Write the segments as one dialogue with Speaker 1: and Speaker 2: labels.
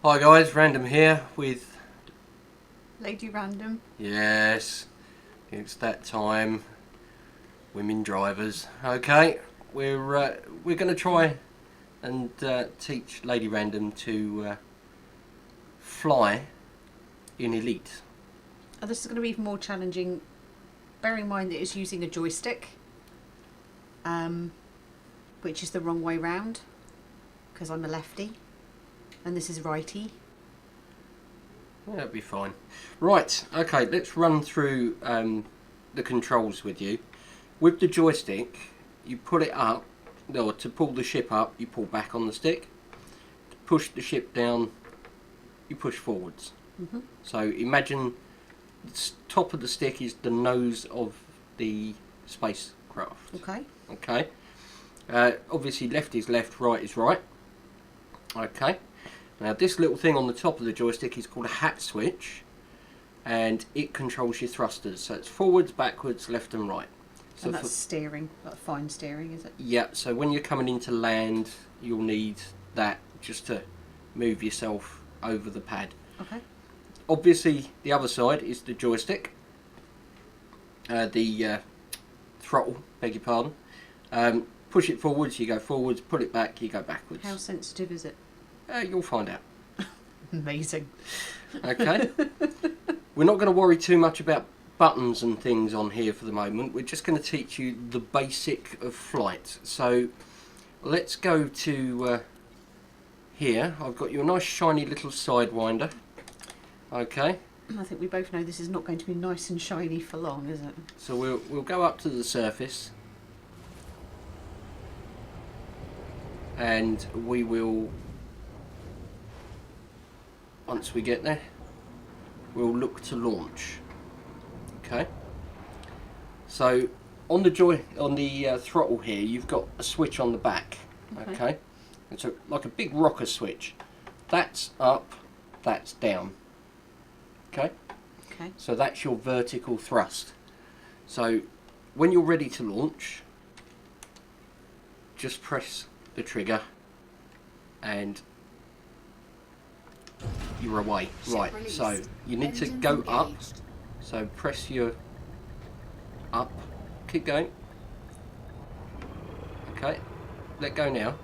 Speaker 1: Hi guys, Random here with...
Speaker 2: Lady Random.
Speaker 1: Yes, it's that time. Women drivers. Okay, we're going to try and teach Lady Random to fly in Elite.
Speaker 2: Oh, this is going to be even more challenging, bearing in mind that it's using a joystick, which is the wrong way round, because I'm a lefty, and this is righty.
Speaker 1: Yeah, that'll be fine. Right, okay, let's run through the controls with you. With the joystick, you pull it up, or to pull the ship up, you pull back on the stick. To push the ship down, you push forwards.
Speaker 2: Mm-hmm.
Speaker 1: So imagine the top of the stick is the nose of the spacecraft.
Speaker 2: Okay.
Speaker 1: Okay. Obviously left is left, right is right. Okay. Now this little thing on the top of the joystick is called a hat switch, and it controls your thrusters. So it's forwards, backwards, left and right. So
Speaker 2: And that's steering, like fine steering, is it?
Speaker 1: yeah, so when you're coming into land, you'll need that just to move yourself over the pad.
Speaker 2: Okay.
Speaker 1: Obviously, the other side is the joystick, the throttle, beg your pardon. Push it forwards, you go forwards, pull it back, you go backwards.
Speaker 2: How sensitive is it?
Speaker 1: You'll find out.
Speaker 2: Amazing.
Speaker 1: Okay. We're not going to worry too much about buttons and things on here for the moment. We're just going to teach you the basic of flight. So let's go to here. I've got you a nice shiny little sidewinder. Okay.
Speaker 2: I think we both know this is not going to be nice and shiny for long, is it?
Speaker 1: So we'll go up to the surface, and we will, once we get there, we'll look to launch. Okay. So on the throttle here, you've got a switch on the back. Okay. It's like a big rocker switch. That's up, that's down. Okay.
Speaker 2: Okay.
Speaker 1: So that's your vertical thrust. So when you're ready to launch, just press the trigger and you're away. Right, so you need to go up. So press your up, keep going. Okay, let go now.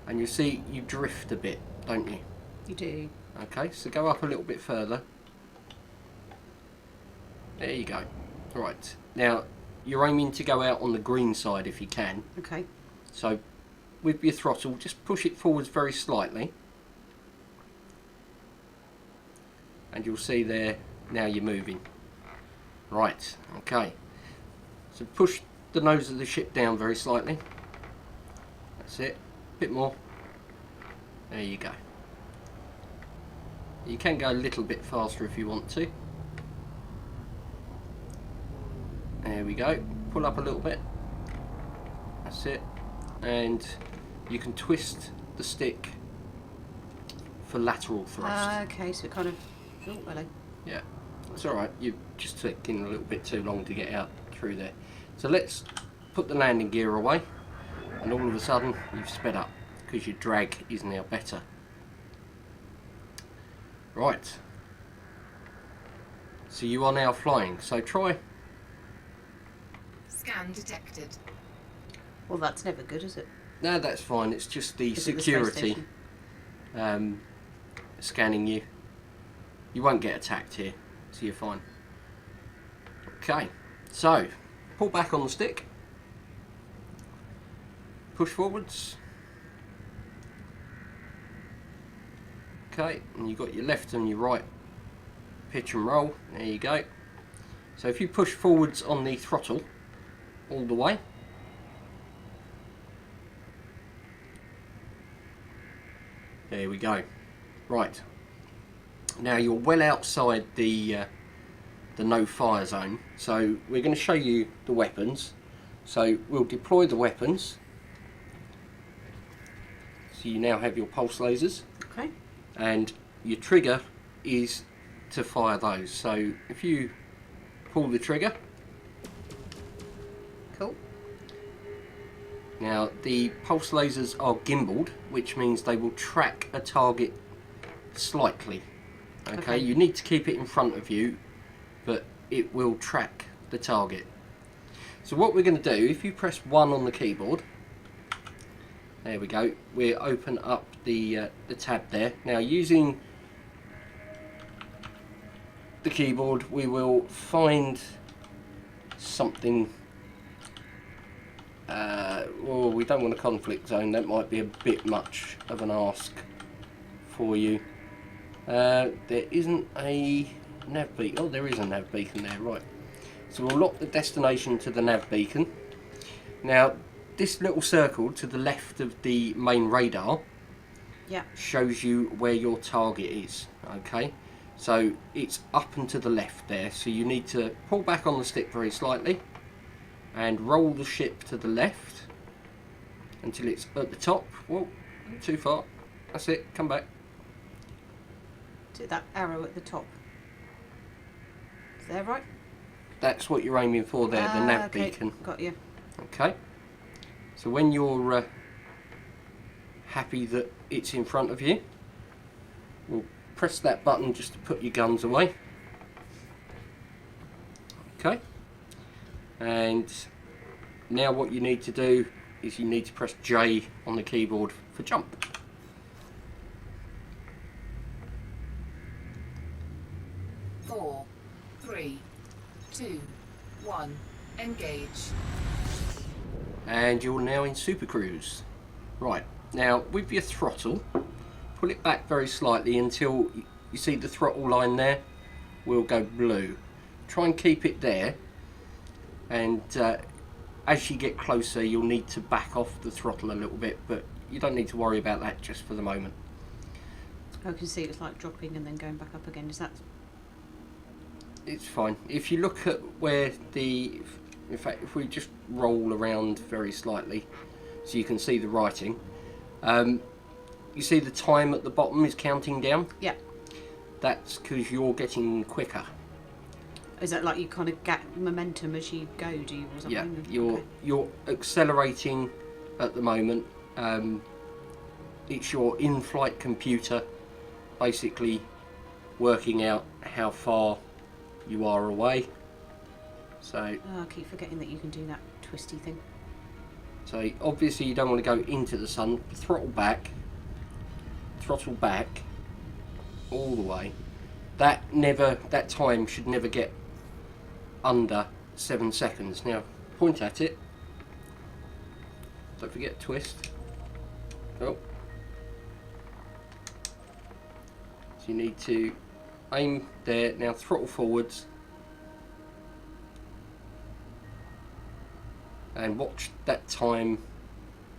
Speaker 1: And you see you drift a bit, don't you?
Speaker 2: You do.
Speaker 1: Okay, so go up a little bit further. There you go. Right, now you're aiming to go out on the green side if you can.
Speaker 2: Okay.
Speaker 1: So with your throttle, just push it forwards very slightly. And you'll see there, now you're moving. Right, okay. So push the nose of the ship down very slightly. That's it. A bit more. There you go. You can go a little bit faster if you want to. There we go. Pull up a little bit. That's it. And you can twist the stick for lateral thrust.
Speaker 2: Okay, so it kind of... Oh, hello.
Speaker 1: Yeah, it's alright. You're just taking a little bit too long to get out through there. So let's put the landing gear away, and all of a sudden you've sped up because your drag is now better. Right. So you are now flying. So try.
Speaker 3: Scan detected.
Speaker 2: Well, that's never good, is it?
Speaker 1: No, that's fine. It's just the
Speaker 2: Is it the space
Speaker 1: security
Speaker 2: station?
Speaker 1: scanning you. You won't get attacked here, so you're fine. Okay, so pull back on the stick, push forwards. Okay, and you've got your left and your right pitch and roll. There you go. So if you push forwards on the throttle all the way, there we go. Right. Now you're well outside the no fire zone, so we're going to show you the weapons. So we'll deploy the weapons. So you now have your pulse lasers.
Speaker 2: Okay.
Speaker 1: And your trigger is to fire those. So if you pull the trigger,
Speaker 2: Cool.
Speaker 1: now the pulse lasers are gimbaled, which means they will track a target slightly.
Speaker 2: Okay.
Speaker 1: You need to keep it in front of you, but it will track the target. So what we're going to do, if you press 1 on the keyboard, there we go, we open up the tab there. Now using the keyboard we will find something. Oh, we don't want a conflict zone, that might be a bit much of an ask for you. There isn't a nav beacon. Oh, there is a nav beacon there, right. So we'll lock the destination to the nav beacon. Now this little circle to the left of the main radar shows you where your target is. Okay, so it's up and to the left there, so you need to pull back on the stick very slightly and roll the ship to the left until it's at the top. Whoa, too far. That's it, come back.
Speaker 2: To that arrow at the top. Is that right?
Speaker 1: That's what you're aiming for there, the nav
Speaker 2: okay.
Speaker 1: beacon.
Speaker 2: Got you.
Speaker 1: Okay, so when you're happy that it's in front of you, we'll press that button just to put your guns away. Okay, and now what you need to do is you need to press J on the keyboard for jump.
Speaker 3: Four, 3, 2, 1, engage.
Speaker 1: And you're now in Super Cruise. Right, now with your throttle, pull it back very slightly until you see the throttle line there will go blue. Try and keep it there, and as you get closer you'll need to back off the throttle a little bit, but you don't need to worry about that just for the moment.
Speaker 2: I can see it's like dropping and then going back up again. Is that?
Speaker 1: It's fine. If you look at where the, in fact, if we just roll around very slightly so you can see the writing, you see the time at the bottom is counting down?
Speaker 2: Yeah.
Speaker 1: That's because you're getting quicker.
Speaker 2: Is that like you kind of get momentum as you go, do you? Or something?
Speaker 1: Yeah, you're accelerating at the moment. It's your in-flight computer basically working out how far you are away. So
Speaker 2: I keep forgetting that you can do that twisty thing.
Speaker 1: So obviously you don't want to go into the sun. Throttle back all the way. That time should never get under 7 seconds. Now point at it. Don't forget twist. Oh. So you need to aim there. Now throttle forwards. And watch that time.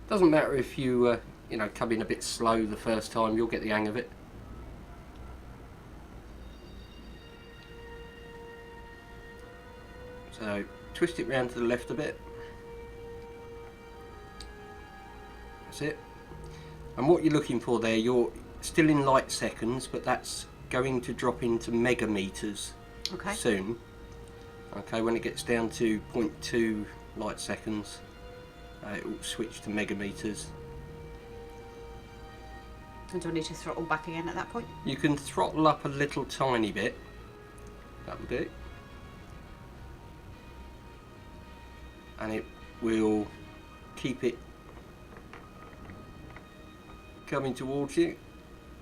Speaker 1: Doesn't matter if you come in a bit slow the first time, you'll get the hang of it. So twist it round to the left a bit. That's it. And what you're looking for there, you're still in light seconds, but that's going to drop into megameters soon. Okay, when it gets down to 0.2 light seconds, it will switch to megameters.
Speaker 2: And do I need to throttle back again at that point?
Speaker 1: You can throttle up a little tiny bit. That'll do. And it will keep it coming towards you.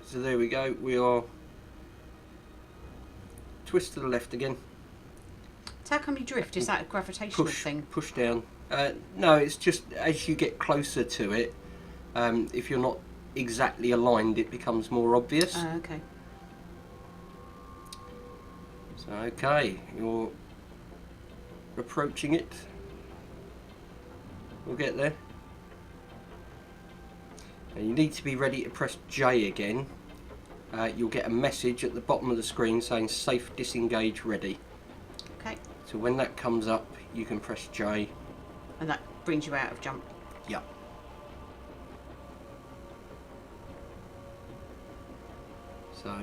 Speaker 1: So there we go. We are twist to the left again.
Speaker 2: So how come you drift? Is that a gravitational thing?
Speaker 1: Push down. No, it's just as you get closer to it, if you're not exactly aligned, it becomes more obvious.
Speaker 2: Okay.
Speaker 1: So okay, you're approaching it. We'll get there. And you need to be ready to press J again. You'll get a message at the bottom of the screen saying safe disengage ready.
Speaker 2: Okay.
Speaker 1: So when that comes up, you can press J.
Speaker 2: And that brings you out of jump.
Speaker 1: Yeah. So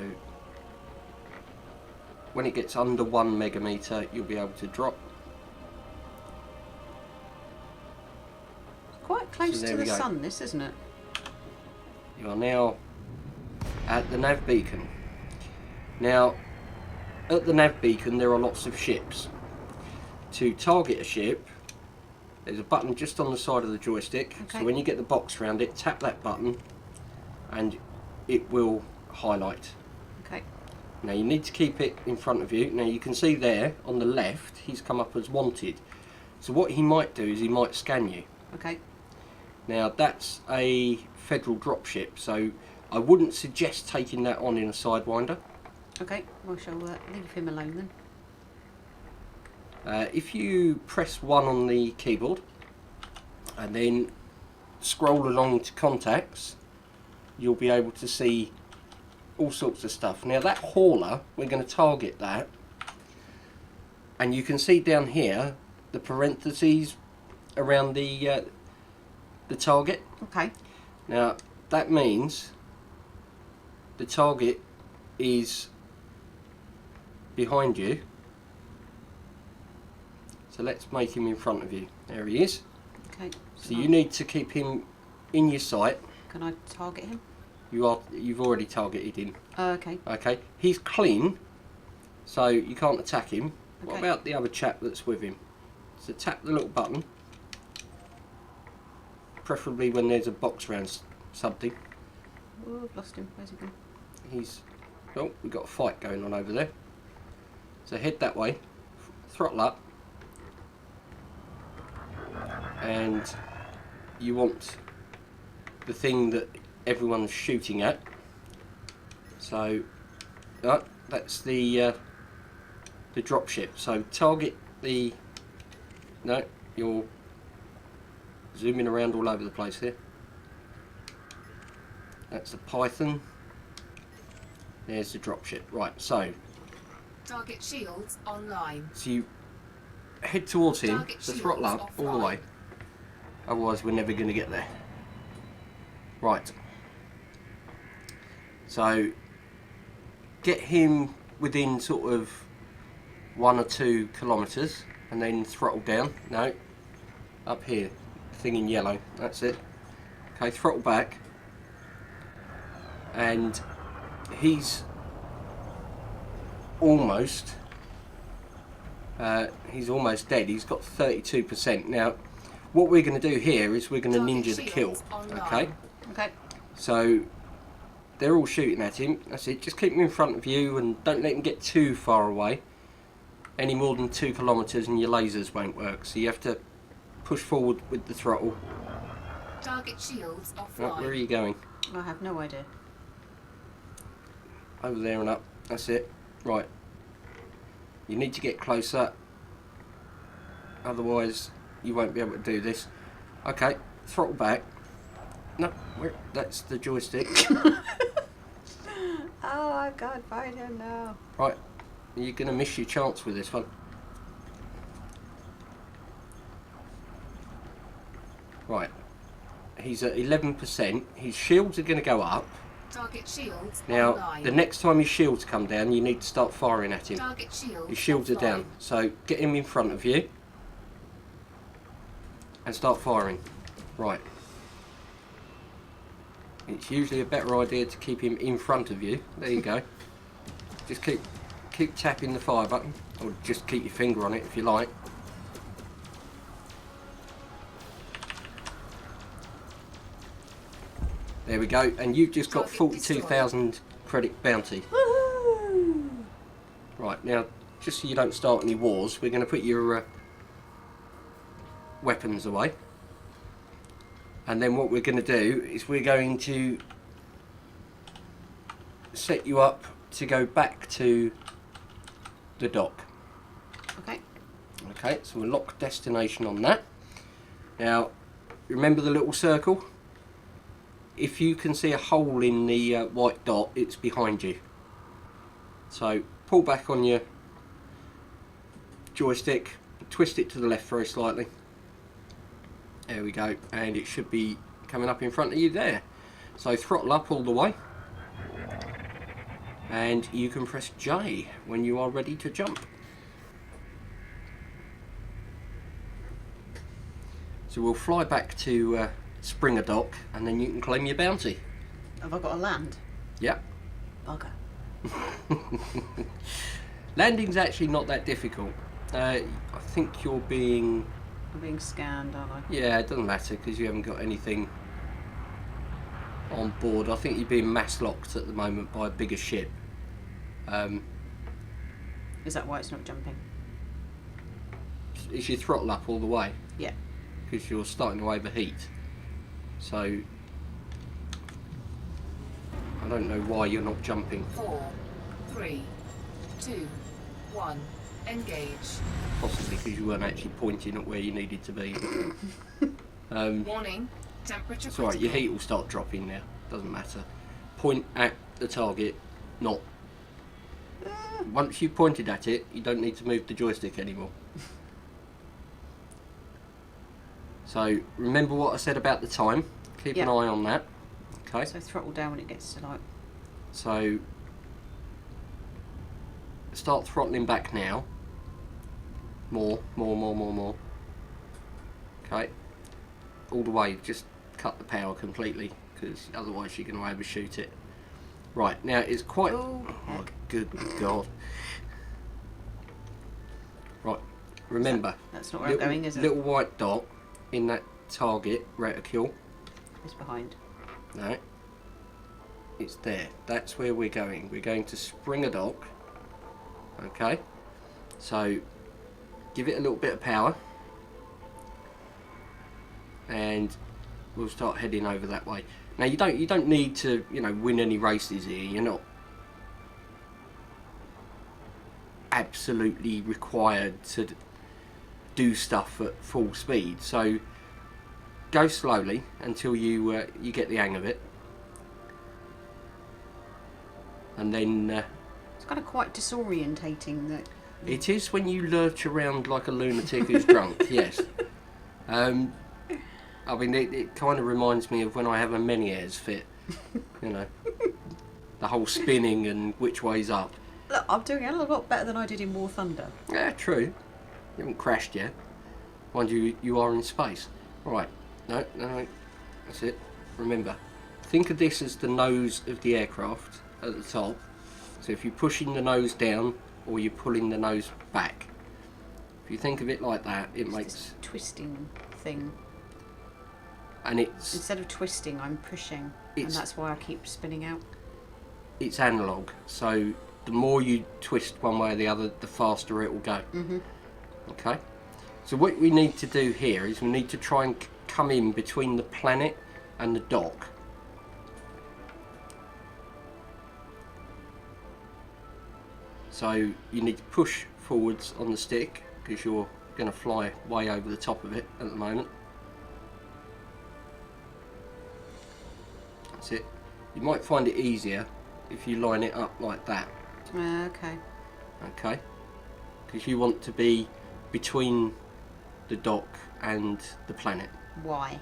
Speaker 1: when it gets under 1 megameter, you'll be able to drop.
Speaker 2: Quite close to the sun, this, isn't it?
Speaker 1: You are now at the nav beacon. Now, at the nav beacon there are lots of ships. To target a ship, there's a button just on the side of the joystick.
Speaker 2: Okay.
Speaker 1: So when you get the box around it, tap that button and it will highlight.
Speaker 2: Okay.
Speaker 1: Now you need to keep it in front of you. Now you can see there on the left he's come up as wanted. So what he might do is he might scan you.
Speaker 2: Okay.
Speaker 1: Now that's a federal dropship, so I wouldn't suggest taking that on in a Sidewinder.
Speaker 2: Okay. We shall leave him alone then.
Speaker 1: If you press 1 on the keyboard and then scroll along to contacts, you'll be able to see all sorts of stuff. Now that hauler, we're going to target that, and you can see down here the parentheses around the target.
Speaker 2: Okay.
Speaker 1: Now that means the target is behind you. So let's make him in front of you. There he is.
Speaker 2: Okay.
Speaker 1: So you need to keep him in your sight.
Speaker 2: Can I target him?
Speaker 1: You've already targeted him.
Speaker 2: Okay.
Speaker 1: Okay. He's clean, so you can't attack him. What
Speaker 2: Okay.
Speaker 1: about the other chap that's with him? So tap the little button, preferably when there's a box around something.
Speaker 2: Oh, I've lost him. Where's he gone?
Speaker 1: Oh, we've got a fight going on over there. So head that way, throttle up, and you want the thing that everyone's shooting at. So that's the dropship. So target the. No, you're zooming around all over the place here. That's the Python. There's the dropship. Right, so
Speaker 3: Target shields online.
Speaker 1: so you head towards him,
Speaker 3: Target
Speaker 1: so throttle up
Speaker 3: shields
Speaker 1: all the
Speaker 3: offline.
Speaker 1: way. Otherwise we're never going to get there. Right. So get him within sort of 1 or 2 kilometres and then throttle down. No, up here, thing in yellow, that's it. Okay, throttle back, and he's almost dead. He's got 32%. Now what we're going to do here is we're going to
Speaker 3: Target
Speaker 1: ninja the kill.
Speaker 3: shields online.
Speaker 1: Okay,
Speaker 2: Okay.
Speaker 1: so they're all shooting at him. That's it. Just keep him in front of you and don't let him get too far away. Any more than 2 kilometres and your lasers won't work. So you have to push forward with the throttle.
Speaker 3: Target shields offline.
Speaker 1: Right, where are you going?
Speaker 2: I have no idea.
Speaker 1: Over there and up. That's it. Right. You need to get closer. Otherwise you won't be able to do this. Okay, throttle back. No, that's the joystick.
Speaker 2: Oh, I can't find him now.
Speaker 1: Right, you're going to miss your chance with this one. Right, he's at 11%. His shields are going to go up.
Speaker 3: Target shields
Speaker 1: Now,
Speaker 3: online.
Speaker 1: the next time his shields come down, you need to start firing at him.
Speaker 3: Target shields
Speaker 1: His shields are
Speaker 3: offline.
Speaker 1: down, so get him in front of you and start firing. Right. It's usually a better idea to keep him in front of you. There you go. Just keep tapping the fire button, or just keep your finger on it if you like. There we go, and you've just got
Speaker 3: Target
Speaker 1: 42,000 credit bounty.
Speaker 2: Woohoo!
Speaker 1: Right, now, just so you don't start any wars, we're going to put your weapons away. And then what we're going to do is we're going to set you up to go back to the dock.
Speaker 2: Okay.
Speaker 1: Okay, so we'll lock destination on that. Now, remember the little circle? If you can see a hole in the white dot, it's behind you. So pull back on your joystick, twist it to the left very slightly. There we go, and it should be coming up in front of you there. So throttle up all the way, and you can press J when you are ready to jump. So we'll fly back to Springer Dock, and then you can claim your bounty.
Speaker 2: Have I got to land?
Speaker 1: Yeah,
Speaker 2: Bugger.
Speaker 1: Landing's actually not that difficult. I think you're being...
Speaker 2: I'm being scanned, aren't I?
Speaker 1: Yeah, it doesn't matter because you haven't got anything on board. I think you're being mass locked at the moment by a bigger ship.
Speaker 2: Is that why it's not jumping?
Speaker 1: Is your throttle up all the way?
Speaker 2: Yeah.
Speaker 1: Because you're starting to overheat. So I don't know why you're not jumping.
Speaker 3: 4, 3, 2, 1. Engage.
Speaker 1: Possibly because you weren't actually pointing at where you needed to be.
Speaker 3: Warning. Temperature
Speaker 1: It's alright, your
Speaker 3: critical.
Speaker 1: heat will start dropping now. Doesn't matter. Point at the target, not. Once you've pointed at it, you don't need to move the joystick anymore. So remember what I said about the time. Keep an
Speaker 2: Yeah.
Speaker 1: eye on that. Okay.
Speaker 2: So throttle down when it gets to like...
Speaker 1: So start throttling back now. More. Okay. All the way, just cut the power completely because otherwise you're going to overshoot it. Right, now it's quite...
Speaker 2: Oh,
Speaker 1: Oh, good God. Right, remember.
Speaker 2: That's not where I'm going, is it?
Speaker 1: Little white dot in that target reticule.
Speaker 2: It's behind.
Speaker 1: No. It's there. That's where we're going. We're going to spring a dock. Okay. So give it a little bit of power. And we'll start heading over that way. Now you don't need to, win any races here. You're not absolutely required to do stuff at full speed. So go slowly until you get the hang of it. And then
Speaker 2: It's kind of quite disorientating that...
Speaker 1: it is when you lurch around like a lunatic who's drunk, yes. I mean, it kind of reminds me of when I have a Menier's fit, the whole spinning and which way's up.
Speaker 2: Look, I'm doing a lot better than I did in War Thunder.
Speaker 1: Yeah, true. You haven't crashed yet. Mind you, you are in space. Right, no, that's it. Remember, think of this as the nose of the aircraft at the top. So if you're pushing the nose down or you're pulling the nose back, if you think of it like that, it
Speaker 2: It's
Speaker 1: makes...
Speaker 2: this twisting thing.
Speaker 1: And it's
Speaker 2: Instead of twisting, I'm pushing. And
Speaker 1: It's-
Speaker 2: that's why I keep spinning out.
Speaker 1: it's analog, so the more you twist one way or the other, the faster it will go.
Speaker 2: Mm-hmm.
Speaker 1: Okay? So what we need to do here is we need to try and come in between the planet and the dock. So you need to push forwards on the stick because you're going to fly way over the top of it at the moment. That's it. You might find it easier if you line it up like that.
Speaker 2: Okay.
Speaker 1: Okay, because you want to be between the dock and the planet,
Speaker 2: Why?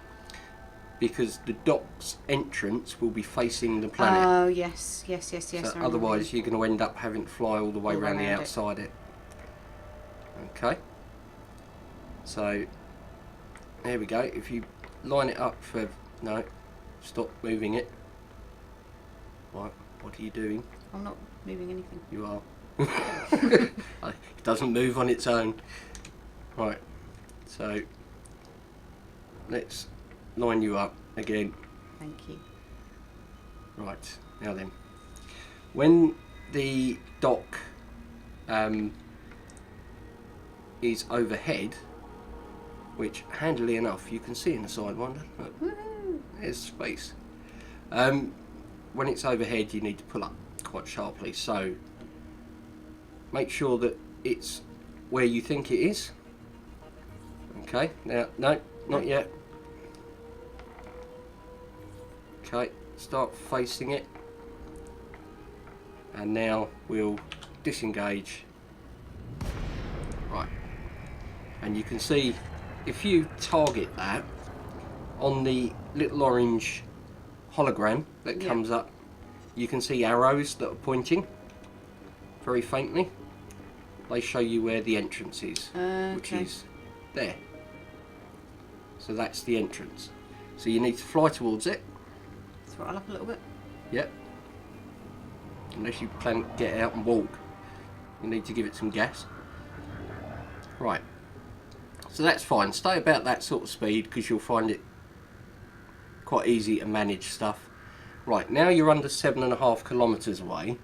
Speaker 1: because the dock's entrance will be facing the planet.
Speaker 2: Oh, yes.
Speaker 1: So
Speaker 2: I remember.
Speaker 1: otherwise you're going to end up having to fly all the way
Speaker 2: All
Speaker 1: around the
Speaker 2: around it.
Speaker 1: outside it. Okay, so there we go. If you line it up for... No, stop moving it. Right, what are you doing?
Speaker 2: I'm not moving anything.
Speaker 1: You are. It doesn't move on its own. Right, so let's line you up again.
Speaker 2: Thank you.
Speaker 1: Right, now then, when the dock is overhead, which handily enough you can see in the Sidewinder, look,
Speaker 2: Woohoo!
Speaker 1: there's space. When it's overhead you need to pull up quite sharply, so make sure that it's where you think it is. Okay, now, no, not yet. Okay, start facing it, and now we'll disengage. Right, and you can see if you target that on the little orange hologram that
Speaker 2: Yeah.
Speaker 1: comes up, you can see arrows that are pointing very faintly. They show you where the entrance is, which
Speaker 2: Okay.
Speaker 1: is there. So that's the entrance. So you need to fly towards it.
Speaker 2: Throttle up a little bit.
Speaker 1: Yep. unless you plan to get out and walk. You need to give it some gas. Right, so that's fine. Stay about that sort of speed because you'll find it quite easy to manage stuff. Right, now you're under 7.5 kilometres away,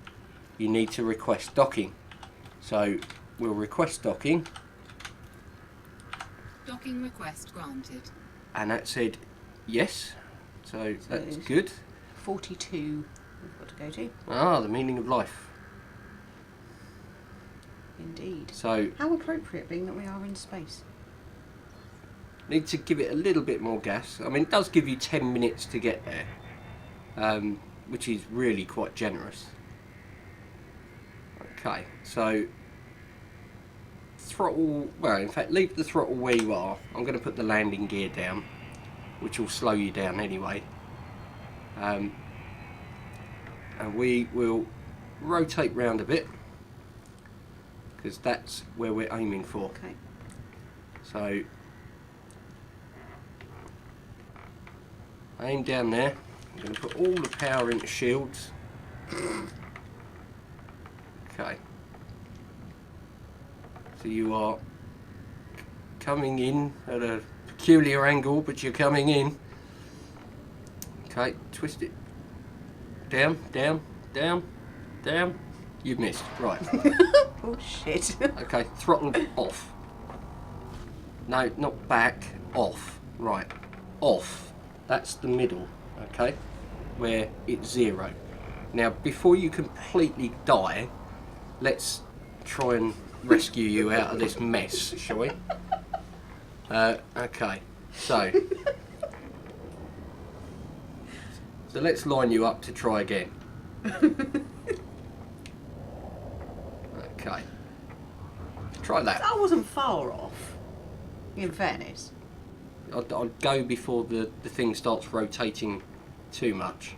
Speaker 1: you need to request docking. So we'll request docking.
Speaker 3: Docking request granted.
Speaker 1: And that said yes, so that's good.
Speaker 2: 42 we've got to go to.
Speaker 1: Ah, the meaning of life.
Speaker 2: Indeed.
Speaker 1: So
Speaker 2: how appropriate, being that we are in space.
Speaker 1: need to give it a little bit more gas. I mean, it does give you 10 minutes to get there, which is really quite generous. Okay, so throttle, well, in fact, leave the throttle where you are. I'm going to put the landing gear down, which will slow you down anyway. And we will rotate round a bit, because that's where we're aiming for.
Speaker 2: Okay.
Speaker 1: So aim down there. I'm going to put all the power into shields. Okay. So you are coming in at a peculiar angle, but you're coming in. Okay, twist it. Down, down, down, down. You've missed. Right.
Speaker 2: Oh shit.
Speaker 1: Okay, throttle off. No, not back. Off. Right. Off. That's the middle. Okay, where it's 0. Now, before you completely die, let's try and rescue you out of this mess, shall we? Okay. So let's line you up to try again. Okay. Try that.
Speaker 2: That wasn't far off, in fairness.
Speaker 1: I'll go before the thing starts rotating too much.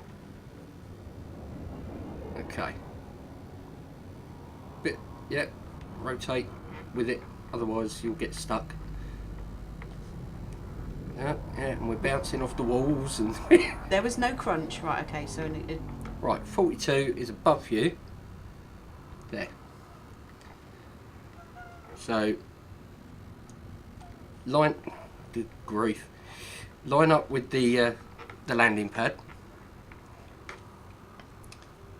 Speaker 1: Okay. Bit, yeah, rotate with it, otherwise you'll get stuck. Yeah, and we're bouncing off the walls and
Speaker 2: There was no crunch, right? Okay, so
Speaker 1: right, 42 is above you. There. So line, good grief, line up with the landing pad.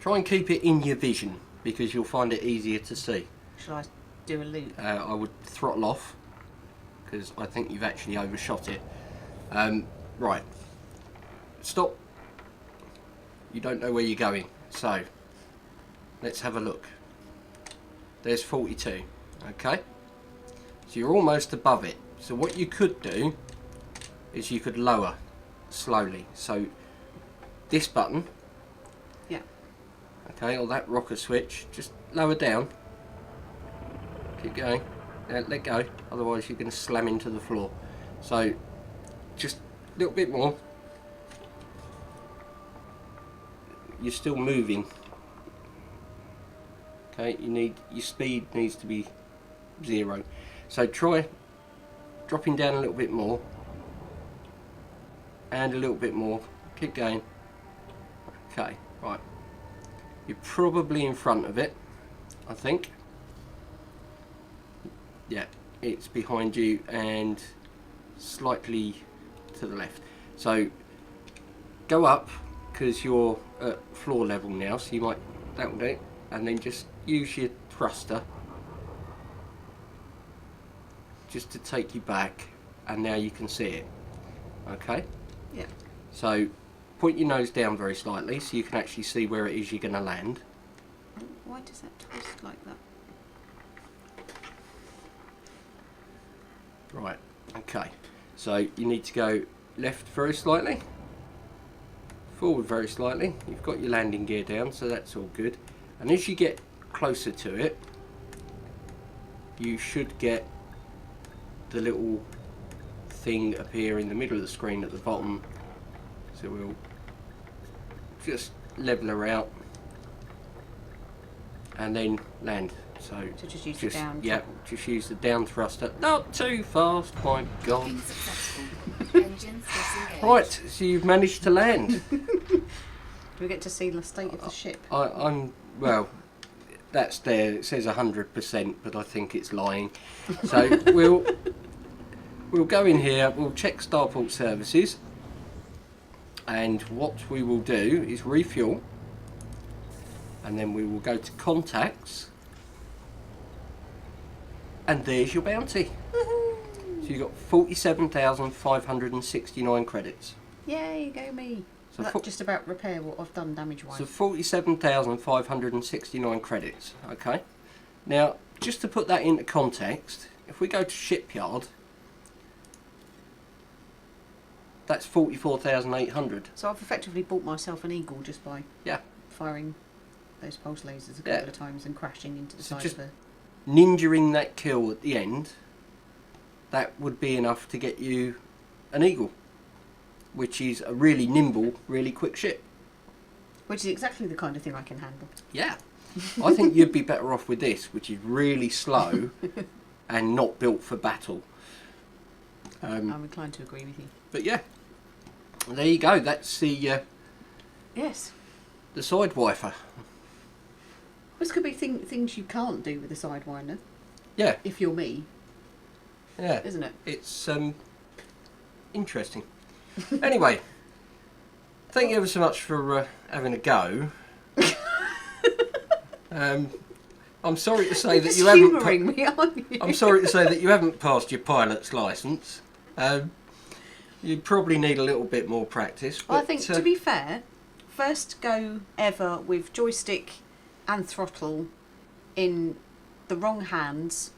Speaker 1: Try and keep it in your vision because you'll find it easier to see.
Speaker 2: shall I do a loop?
Speaker 1: I would throttle off because I think you've actually overshot it. Right, stop. You don't know where you're going, so let's have a look. There's 42, okay? So you're almost above it. So what you could do is you could lower slowly. So this button,
Speaker 2: Yeah.
Speaker 1: okay, or that rocker switch, just lower down. Keep going. Let go, otherwise you're going to slam into the floor. So just a little bit more. You're still moving. Okay, your speed needs to be 0. So try dropping down a little bit more. And a little bit more. Keep going. Okay, right. You're probably in front of it, I think. Yeah, it's behind you and slightly to the left. So go up because you're at floor level now, so you might, that will do it, and then just use your thruster just to take you back, and now you can see it. Okay,
Speaker 2: Yeah.
Speaker 1: so point your nose down very slightly so you can actually see where it is you're going to land.
Speaker 2: Why does that twist like that?
Speaker 1: Right, okay, so you need to go left very slightly, forward very slightly. You've got your landing gear down, so that's all good. And as you get closer to it, you should get the little thing appear in the middle of the screen at the bottom. So we'll just level her out and then land. So
Speaker 2: just use the down.
Speaker 1: Yeah, just use the down thruster. Not too fast, my God.
Speaker 3: Docking successful. Engines disengaged.
Speaker 1: Right, so you've managed to land.
Speaker 2: Do we get to see the state of the ship?
Speaker 1: I'm Well, that's there. It says 100%, but I think it's lying. So we'll go in here. We'll check Starport services, and what we will do is refuel, and then we will go to contacts, and there's your bounty. So you got 47,569 credits.
Speaker 2: Yay, go me.
Speaker 1: So
Speaker 2: That just about repair what I've done damage-wise.
Speaker 1: So 47,569 credits. Okay. Now, just to put that into context, if we go to shipyard, that's 44,800.
Speaker 2: So I've effectively bought myself an eagle just by firing those pulse lasers a couple of times and crashing into the side
Speaker 1: just
Speaker 2: of the...
Speaker 1: ninjaing that kill at the end, that would be enough to get you an eagle, which is a really nimble, really quick ship.
Speaker 2: Which is exactly the kind of thing I can handle.
Speaker 1: Yeah. I think you'd be better off with this, which is really slow and not built for battle.
Speaker 2: I'm inclined to agree with you.
Speaker 1: But yeah, there you go. That's the
Speaker 2: Yes.
Speaker 1: the Sidewinder.
Speaker 2: This could be things you can't do with a Sidewinder,
Speaker 1: Yeah,
Speaker 2: if you're me,
Speaker 1: yeah.
Speaker 2: isn't it?
Speaker 1: It's interesting. Anyway, thank you ever so much for having a go. I'm sorry to say that you haven't.
Speaker 2: Humouring me, aren't you?
Speaker 1: I'm sorry to say that you haven't passed your pilot's licence. You probably need a little bit more practice. But,
Speaker 2: I think, to be fair, first go ever with joystick and throttle in the wrong hands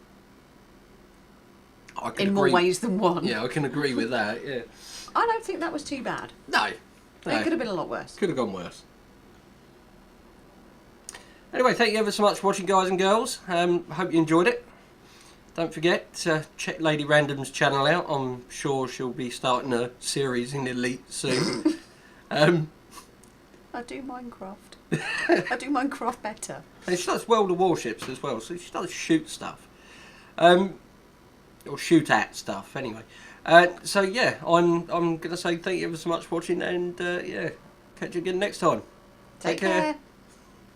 Speaker 1: I can
Speaker 2: in more
Speaker 1: agree-
Speaker 2: ways than one.
Speaker 1: Yeah, I can agree with that. Yeah.
Speaker 2: I don't think that was too bad.
Speaker 1: No.
Speaker 2: It could have been a lot worse.
Speaker 1: Could have gone worse. Anyway, thank you ever so much for watching, guys and girls. Hope you enjoyed it. Don't forget to check Lady Random's channel out. I'm sure she'll be starting a series in Elite soon.
Speaker 2: I do Minecraft. I do Minecraft better.
Speaker 1: And she does World of Warships as well, so she does shoot stuff. Or shoot at stuff, anyway. So yeah, I'm going to say thank you ever so much for watching, and yeah, catch you again next time.
Speaker 2: Take care.